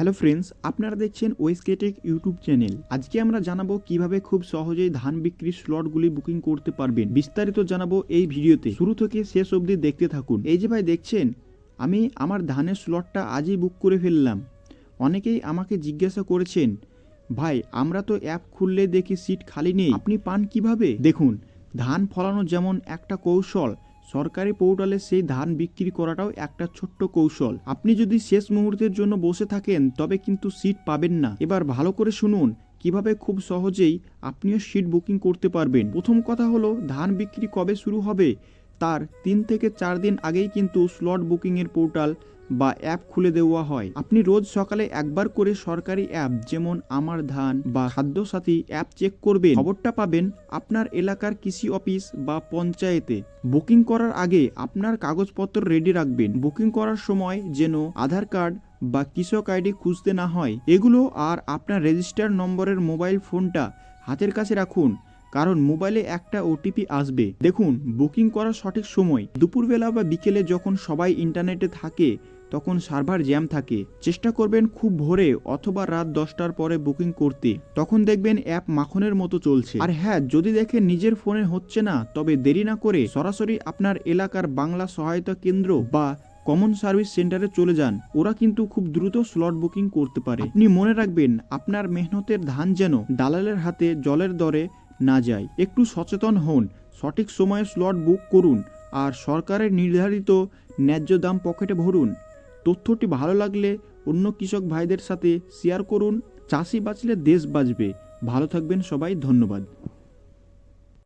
Hello friends, আপনারা দেখছেন ওএসকে take YouTube channel. আজকে আমরা জানাবো কিভাবে খুব সহজেই ধান বিক্রির স্লটগুলি বুকিং করতে পারবেন। বিস্তারিত জানাবো এই ভিডিওতে, শুরু থেকে শেষ অবধি দেখতে থাকুন। এই যে ভাই দেখছেন, আমি আমার ধানের স্লটটা আজই বুক করে ফেললাম। অনেকেই আমাকে জিজ্ঞাসা করেছেন, ভাই আমরা তো অ্যাপ খুললে দেখি সিট খালি নেই, আপনি পান কিভাবে? দেখুন, ধান ফলানো যেমন একটা কৌশল, সরকারি পোর্টালে সেই ধান বিক্রি করাটাও একটা ছোট্ট কৌশল। আপনি যদি শেষ মুহূর্তের জন্য বসে থাকেন তবে কিন্তু সিট পাবেন না। এবার ভালো করে শুনুন কিভাবে খুব সহজেই আপনিও সিট বুকিং করতে পারবেন। প্রথম কথা হলো, ধান বিক্রি কবে শুরু হবে তার 3 থেকে 4 দিন আগেই কিন্তু স্লট বুকিংয়ের পোর্টাল বা অ্যাপ খুলে দেওয়া হয়। আপনি রোজ সকালে একবার করে সরকারি অ্যাপ যেমন আমার ধান বা খাদ্যসাথী অ্যাপ চেক করবেন। খবরটা পাবেন আপনার এলাকার কৃষি অফিস বা পঞ্চায়েতে। বুকিং করার আগে আপনার কাগজপত্র রেডি রাখবেন। বুকিং করার সময় যেন আধার কার্ড বা কৃষক আইডি খুঁজতে না হয় এগুলো, আর আপনার রেজিস্টার নম্বরের মোবাইল ফোনটা হাতের কাছে রাখুন, কারণ মোবাইলে একটা ওটিপি আসবে। দেখুন, বুকিং করার সঠিক সময় দুপুরবেলা বা বিকেলে, যখন সবাই ইন্টারনেটে থাকে তখন সার্ভার জ্যাম থাকে। চেষ্টা করবেন খুব ভোরে অথবা রাত 10টার পরে বুকিং করতে, তখন দেখবেন অ্যাপ মাখনের মতো চলছে। আর হ্যাঁ, যদি দেখেন নিজের ফোনে হচ্ছে না, তবে দেরি না করে সরাসরি আপনার এলাকার বাংলা সহায়তা কেন্দ্র বা কমন সার্ভিস সেন্টারে চলে যান। ওরা কিন্তু খুব দ্রুত স্লট বুকিং করতে পারে। আপনি মনে রাখবেন, আপনার মেহনতের ধান যেন দালালের হাতে জলের দরে না যায়। একটু সচেতন হন, সঠিক সময়ে স্লট বুক করুন, আর সরকারের নির্ধারিত ন্যায্য দাম পকেটে ভরুন। তথ্যটি ভালো লাগলে অন্য কৃষক ভাইদের সাথে শেয়ার করুন। চাষি বাঁচলে দেশ বাঁচবে। ভালো থাকবেন সবাই, ধন্যবাদ।